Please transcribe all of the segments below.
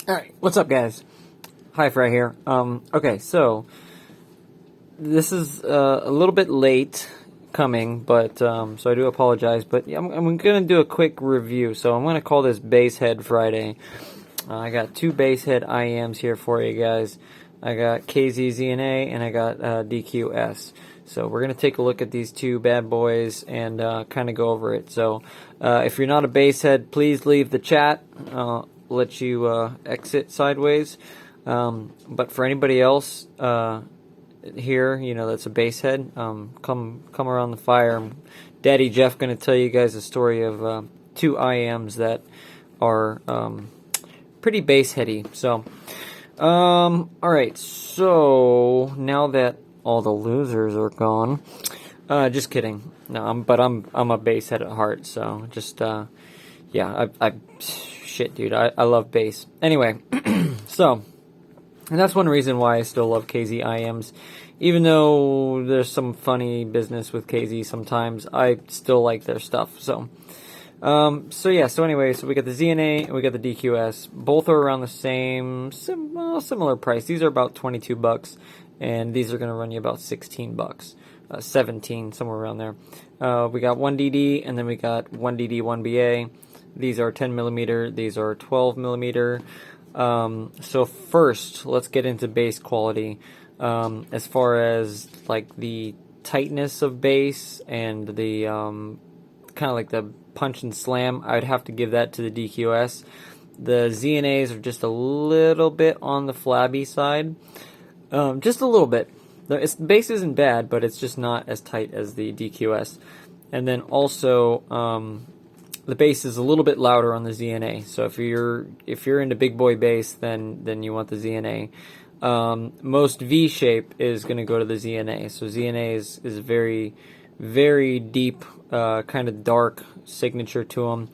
Alright, what's up guys? Hi-Fri here. Okay, so this is a little bit late coming, but so I do apologize, but I'm gonna do a quick review. So I'm gonna call this Basshead Friday. I got two Basshead IEMs here for you guys. I got KZ ZNA and I got DQS. So we're going to take a look at these two bad boys and kind of go over it. So if you're not a Basshead, please leave the chat. Let you exit sideways. But for anybody else here, you know, that's a Basshead, come around the fire. Daddy Jeff going to tell you guys a story of two IEMs that are pretty bassheady. So alright, so now that all the losers are gone, just kidding. No, I'm a basshead at heart, so just yeah, shit, dude, I love bass. Anyway, so, and that's one reason why I still love KZ IEMs. Even though there's some funny business with KZ sometimes, I still like their stuff. So yeah, so anyway, so we got the ZNA and we got the DQS. Both are around the same, similar price. These are about 22 bucks, and these are going to run you about 16 bucks. 17, somewhere around there. We got 1DD, and then we got 1DD, 1BA. These are 10 millimeter, these are 12 millimeter. So first, let's get into bass quality. As far as like the tightness of bass and the kind of like the punch and slam, I'd have to give that to the DQS. The ZNAs are just a little bit on the flabby side, just a little bit. The bass isn't bad, but it's just not as tight as the DQS. And then also, the bass is a little bit louder on the ZNA. So if you're into big boy bass, then you want the ZNA. Most V shape is going to go to the ZNA. So ZNA is very, very deep, kind of dark signature to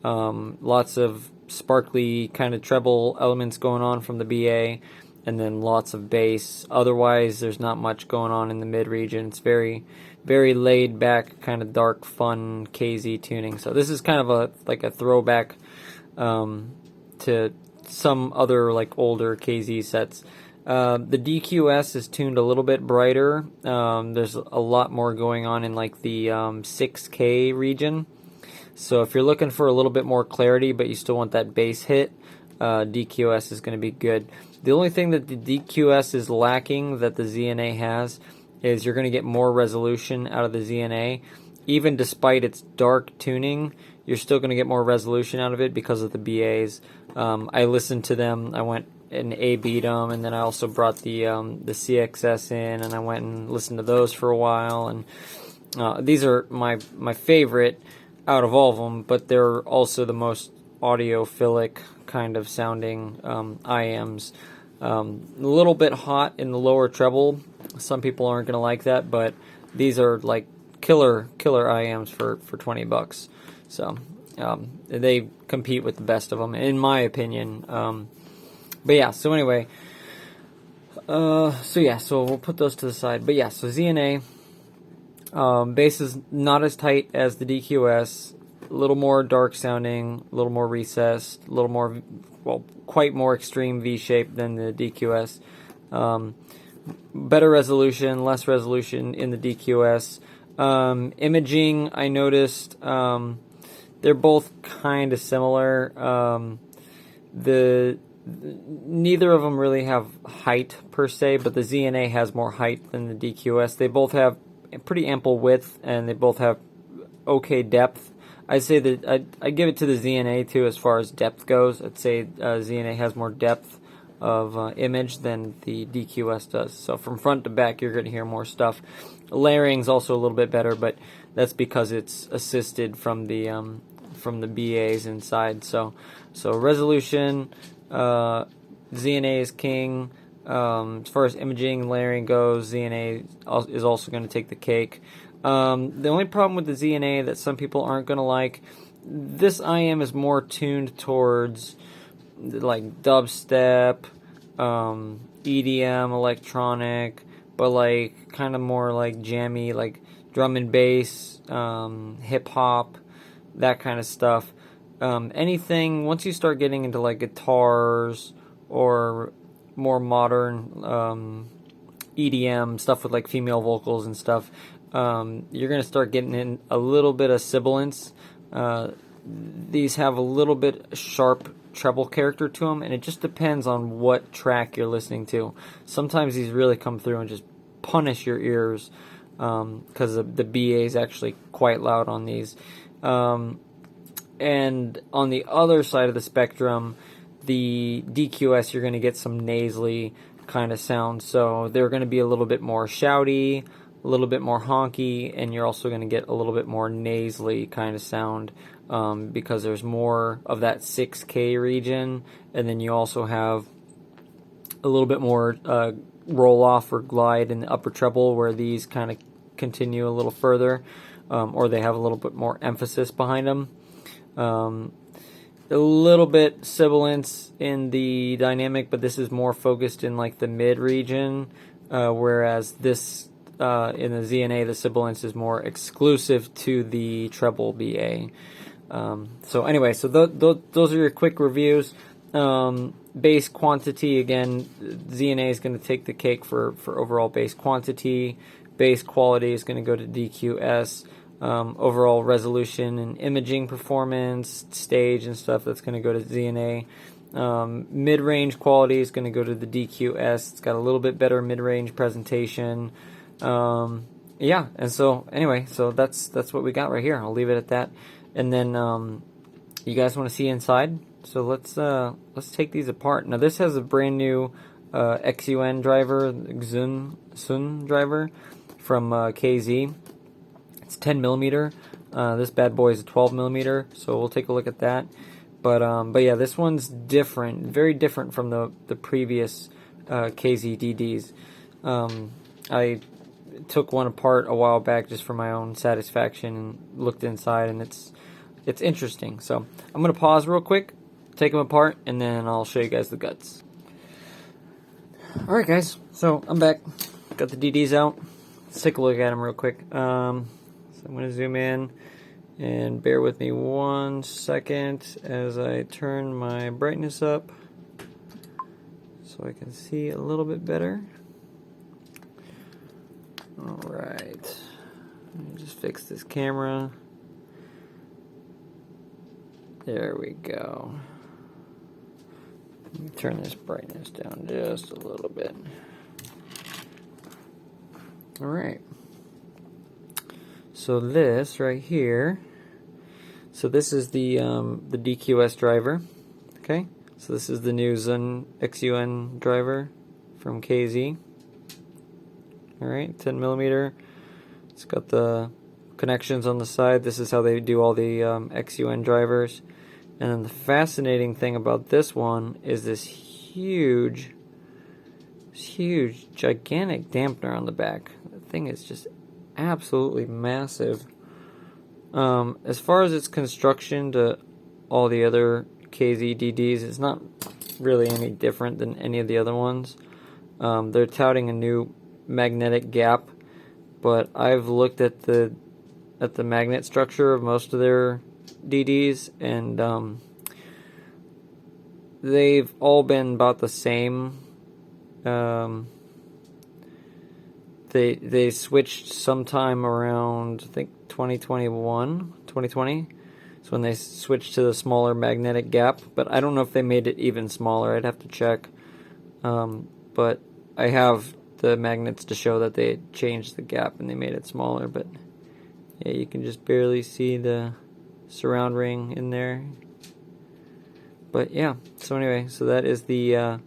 them. Lots of sparkly kind of treble elements going on from the BA, and then lots of bass. Otherwise, there's not much going on in the mid region. It's very, very laid back, kind of dark, fun KZ tuning. So this is kind of like a throwback to some other like older KZ sets. The DQS is tuned a little bit brighter. There's a lot more going on in like the 6K region. So if you're looking for a little bit more clarity, but you still want that bass hit, DQS is going to be good. The only thing that the DQS is lacking that the ZNA has is you're going to get more resolution out of the ZNA. Even despite its dark tuning, you're still going to get more resolution out of it because of the BAs. I listened to them. I went and A-B'd them, and then I also brought the CXS in, and I went and listened to those for a while. And these are my favorite out of all of them, but they're also the most audiophilic kind of sounding IEMs. A little bit hot in the lower treble. Some people aren't going to like that, but these are like killer IEMs for 20 bucks. So they compete with the best of them, in my opinion. But yeah, so anyway, so we'll put those to the side. But yeah, so ZNA, bass is not as tight as the DQS, a little more dark sounding, a little more recessed, a little more, well, quite more extreme V shape than the DQS. Better resolution, less resolution in the DQS. Imaging, I noticed, they're both kind of similar. Neither of them really have height per se, but the ZNA has more height than the DQS. They both have pretty ample width, and they both have okay depth. I'd say that I give it to the ZNA too as far as depth goes. I'd say ZNA has more depth of image than the DQS does. So from front to back, you're going to hear more stuff. Layering's also a little bit better, but that's because it's assisted from the BAs inside. So resolution, ZNA is king. As far as imaging and layering goes, ZNA is also going to take the cake. The only problem with the ZNA that some people aren't going to like, this IEM is more tuned towards like dubstep, EDM, electronic, but like kind of more like jammy, like drum and bass, hip hop, that kind of stuff. anything, once you start getting into like guitars or more modern EDM stuff with like female vocals and stuff, you're going to start getting in a little bit of sibilance. These have a little bit sharp treble character to them, and it just depends on what track you're listening to. Sometimes these really come through and just punish your ears, because the BA is actually quite loud on these. And on the other side of the spectrum, the DQS, you're going to get some nasally kind of sound. So they're going to be a little bit more shouty, a little bit more honky, and you're also going to get a little bit more nasally kind of sound, because there's more of that 6K region, and then you also have a little bit more roll off or glide in the upper treble, where these kind of continue a little further, or they have a little bit more emphasis behind them. A little bit sibilance in the dynamic, but this is more focused in like the mid region, whereas this in the ZNA, the sibilance is more exclusive to the treble BA. So anyway, so those are your quick reviews. Bass quantity, again, ZNA is going to take the cake for overall bass quantity. Bass quality is going to go to DQS. Overall resolution and imaging performance, stage and stuff, that's going to go to ZNA. Mid-range quality is going to go to the DQS. It's got a little bit better mid-range presentation. Yeah, and so anyway, so that's what we got right here. I'll leave it at that. And then you guys want to see inside? So let's take these apart. Now this has a brand new XUN driver, Sun driver from KZ. It's 10 millimeter. This bad boy is a 12 millimeter. So we'll take a look at that. But yeah, this one's different, very different from the previous KZ DDs. I took one apart a while back just for my own satisfaction and looked inside, and it's interesting. So I'm gonna pause real quick, take them apart, and then I'll show you guys the guts. Alright guys, so I'm back. Got the DDs out. Let's take a look at them real quick. So I'm gonna zoom in, and bear with me 1 second as I turn my brightness up so I can see a little bit better. Alright, let me just fix this camera. There we go. Let me turn this brightness down just a little bit. Alright. So this right here, so this is the DQS driver. Okay, so this is the new Zun XUN driver from KZ. Alright, 10 millimeter. It's got the connections on the side. This is how they do all the XUN drivers. And then the fascinating thing about this one is this huge, gigantic dampener on the back. The thing is just absolutely massive. As far as its construction to all the other KZ DDs, it's not really any different than any of the other ones. They're touting a new magnetic gap, but I've looked at the magnet structure of most of their DDs, and they've all been about the same. They switched sometime around, I think, 2020. So when they switched to the smaller magnetic gap, but I don't know if they made it even smaller. I'd have to check. But I have the magnets to show that they changed the gap and they made it smaller. But yeah, you can just barely see the surround ring in there. But yeah, so anyway, so that is the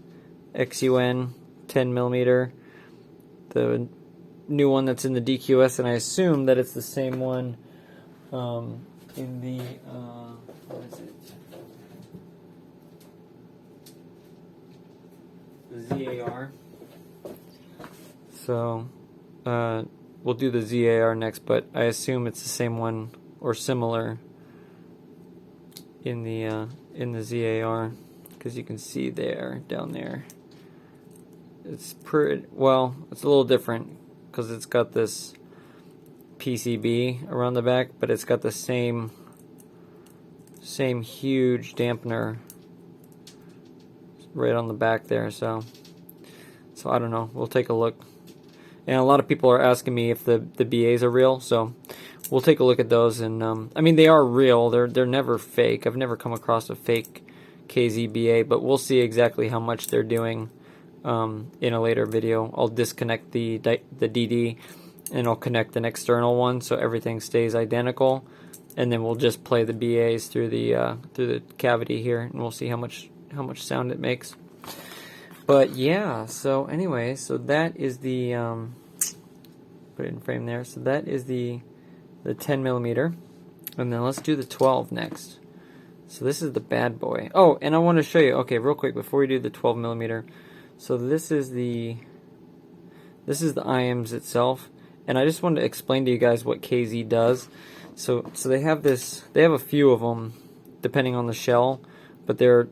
XUN 10 millimeter, the new one that's in the DQS, and I assume that it's the same one in the what is it? The ZAR. So we'll do the ZAR next, but I assume it's the same one or similar in the ZAR, because you can see there, down there, it's pretty well. It's a little different because it's got this PCB around the back, but it's got the same same huge dampener right on the back there. So I don't know. We'll take a look. And a lot of people are asking me if the BAs are real, so we'll take a look at those. And I mean, they are real. They're never fake. I've never come across a fake KZ BA, but we'll see exactly how much they're doing in a later video. I'll disconnect the DD and I'll connect an external one so everything stays identical, and then we'll just play the BAs through the cavity here, and we'll see how much sound it makes. But yeah, so anyway, so that is the put it in frame there. So that is the 10 millimeter, and then let's do the 12 next. So this is the bad boy. Oh, and I want to show you. Okay, real quick before we do the 12 millimeter. So this is the IEMs itself, and I just wanted to explain to you guys what KZ does. So they have this. They have a few of them, depending on the shell, but they're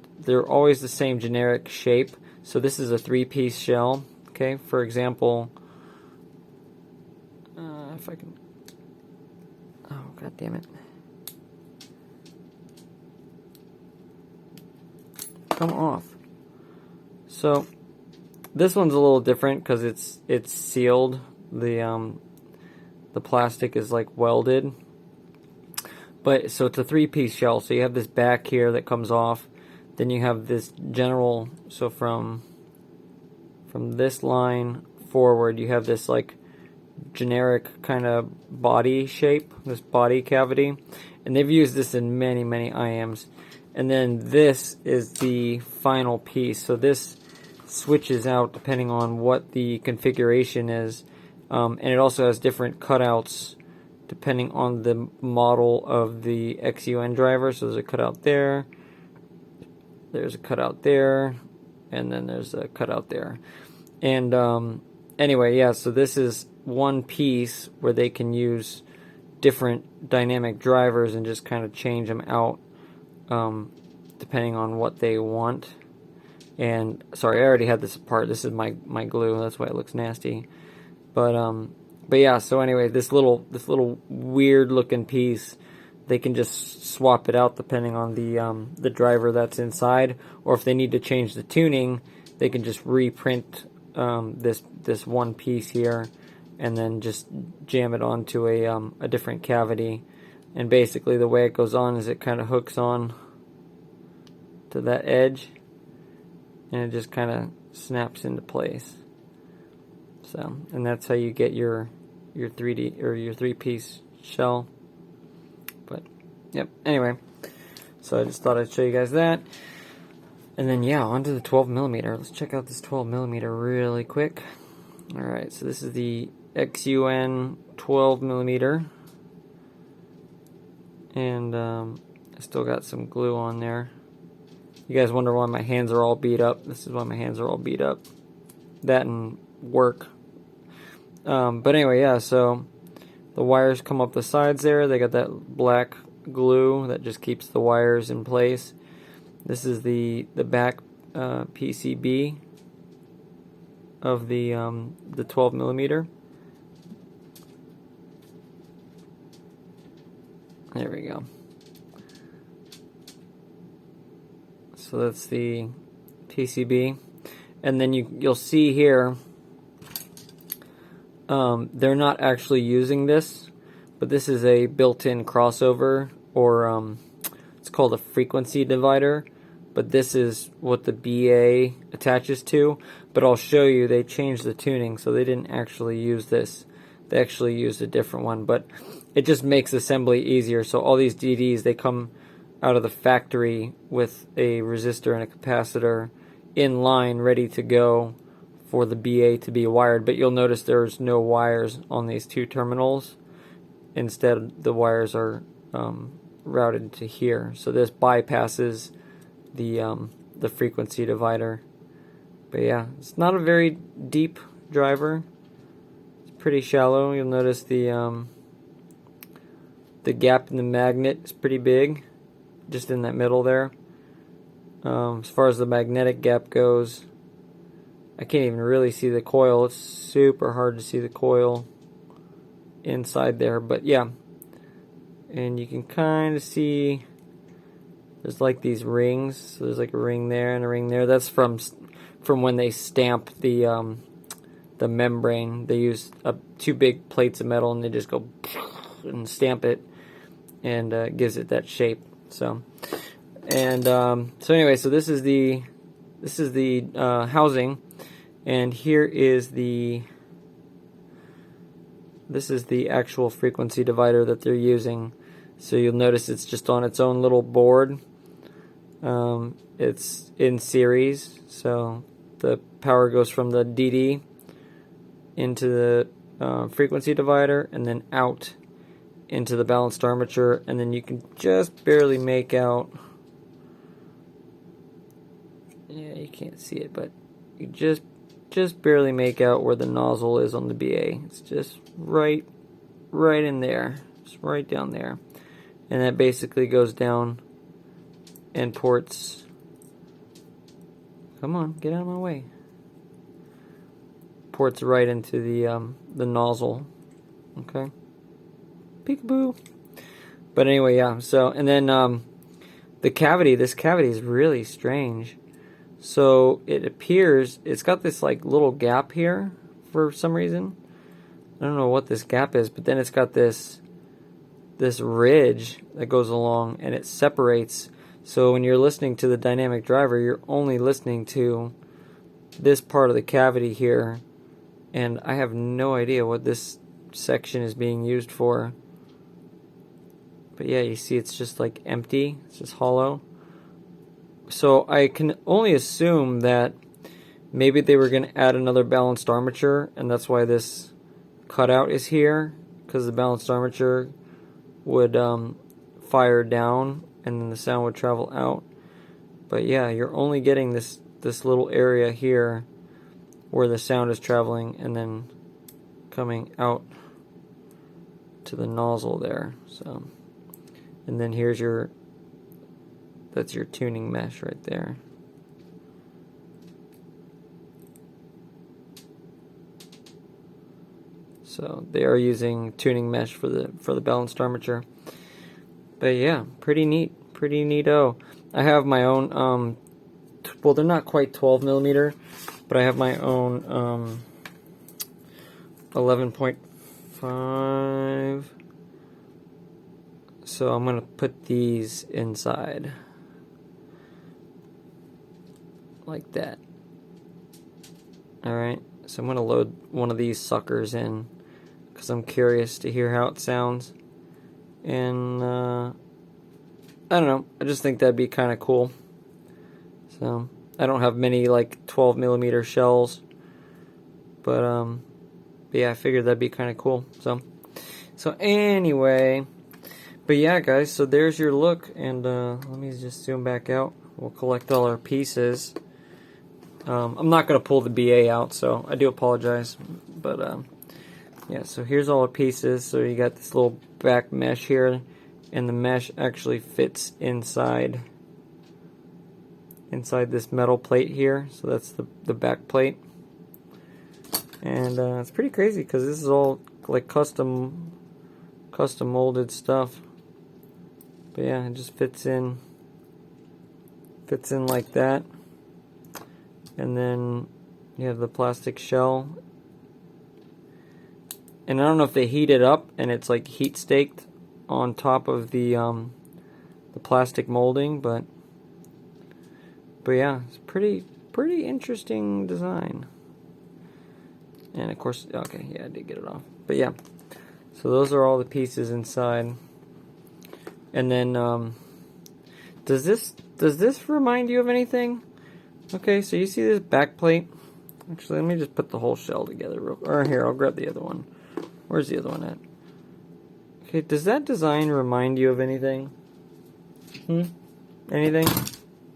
always the same generic shape. So this is a 3-piece shell. Okay, for example, if I can. Oh, god damn it! Come off. So this one's a little different because it's sealed. The plastic is like welded. But so it's a 3-piece shell. So you have this back here that comes off. Then you have this general. So from this line forward, you have this like generic kind of body shape, this body cavity, and they've used this in many IEMs. And then this is the final piece. So this switches out depending on what the configuration is, and it also has different cutouts depending on the model of the XUN driver. So there's a cutout there, there's a cutout there, and then there's a cutout there. And anyway, yeah, so this is one piece where they can use different dynamic drivers and just kind of change them out depending on what they want. And sorry, I already had this apart. This is my glue. That's why it looks nasty. But yeah. So anyway, this little weird looking piece, they can just swap it out depending on the driver that's inside, or if they need to change the tuning, they can just reprint this one piece here, and then just jam it onto a different cavity. And basically, the way it goes on is it kind of hooks on to that edge, and it just kind of snaps into place. So, and that's how you get your 3D or your 3-piece shell. But yep. Anyway, so I just thought I'd show you guys that. And then yeah, onto the 12 millimeter. Let's check out this 12 millimeter really quick. All right, so this is the XUN 12 millimeter, and I still got some glue on there. You guys wonder why my hands are all beat up. This is why my hands are all beat up. That and work. But anyway, yeah, so the wires come up the sides there. They got that black glue that just keeps the wires in place. This is the back PCB of the 12 millimeter. There we go. So that's the PCB, and then you'll see here they're not actually using this, but this is a built-in crossover, or it's called a frequency divider, but this is what the BA attaches to. But I'll show you, they changed the tuning, so they didn't actually use this. They actually used a different one, but it just makes assembly easier. So all these DDs, they come out of the factory with a resistor and a capacitor in line, ready to go for the BA to be wired. But you'll notice there's no wires on these two terminals. Instead, the wires are routed to here. So this bypasses the frequency divider. But yeah, it's not a very deep driver. It's pretty shallow. You'll notice the gap in the magnet is pretty big, just in that middle there. As far as the magnetic gap goes, I can't even really see the coil. It's super hard to see the coil inside there, but yeah. And you can kind of see there's like these rings. So there's like a ring there and a ring there. That's from when they stamp the membrane. They use two big plates of metal and they just go and stamp it, and gives it that shape. So, and so anyway, so this is the housing, and here is this is the actual frequency divider that they're using. So you'll notice it's just on its own little board. It's in series, so the power goes from the DD into the frequency divider and then out into the balanced armature, and then you can just barely make out, yeah, you can't see it, but you just barely make out where the nozzle is on the BA. It's just right in there. It's right down there. And that basically goes down and ports, come on, get out of my way, ports right into the nozzle. Okay, peekaboo. But anyway, yeah, so, and then this cavity is really strange. So it appears it's got this like little gap here for some reason. I don't know what this gap is, but then it's got this ridge that goes along and it separates. So when you're listening to the dynamic driver, you're only listening to this part of the cavity here, and I have no idea what this section is being used for. But yeah, you see it's just like empty, it's just hollow. So I can only assume that maybe they were going to add another balanced armature, and that's why this cutout is here, because the balanced armature would fire down and then the sound would travel out. But yeah, you're only getting this little area here where the sound is traveling and then coming out to the nozzle there. So, and then here's that's your tuning mesh right there. So they are using tuning mesh for the balanced armature. But yeah, pretty neato. I have my own well, they're not quite 12 millimeter, but I have my own 11.5. So I'm gonna put these inside like that. Alright, so I'm gonna load one of these suckers in because I'm curious to hear how it sounds. And I don't know, I just think that'd be kind of cool. So I don't have many like 12 millimeter shells, but yeah, I figured that'd be kind of cool. So anyway, but yeah, guys, so there's your look, and let me just zoom back out. We'll collect all our pieces. I'm not going to pull the BA out, so I do apologize. But yeah, so here's all the pieces. So you got this little back mesh here, and the mesh actually fits inside this metal plate here. So that's the back plate. And it's pretty crazy because this is all like custom molded stuff. But yeah, it just fits in like that. And then you have the plastic shell. And I don't know if they heat it up and it's like heat staked on top of the plastic molding, but yeah, it's pretty interesting design. And of course, okay, yeah, I did get it off. But yeah, so those are all the pieces inside. And then does this remind you of anything? Okay, so you see this back plate. Actually, let me just put the whole shell together or here, I'll grab the other one. Where's the other one at? Okay, does that design remind you of anything? Anything?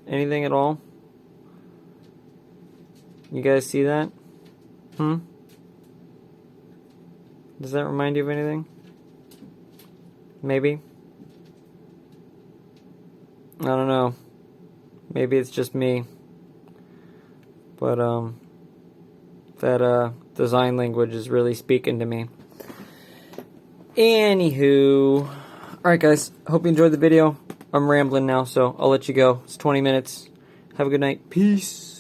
Anything at all? You guys see that? Does that remind you of anything? Maybe? I don't know. Maybe it's just me. But that design language is really speaking to me. Anywho, alright guys, hope you enjoyed the video. I'm rambling now, so I'll let you go. It's 20 minutes. Have a good night. Peace.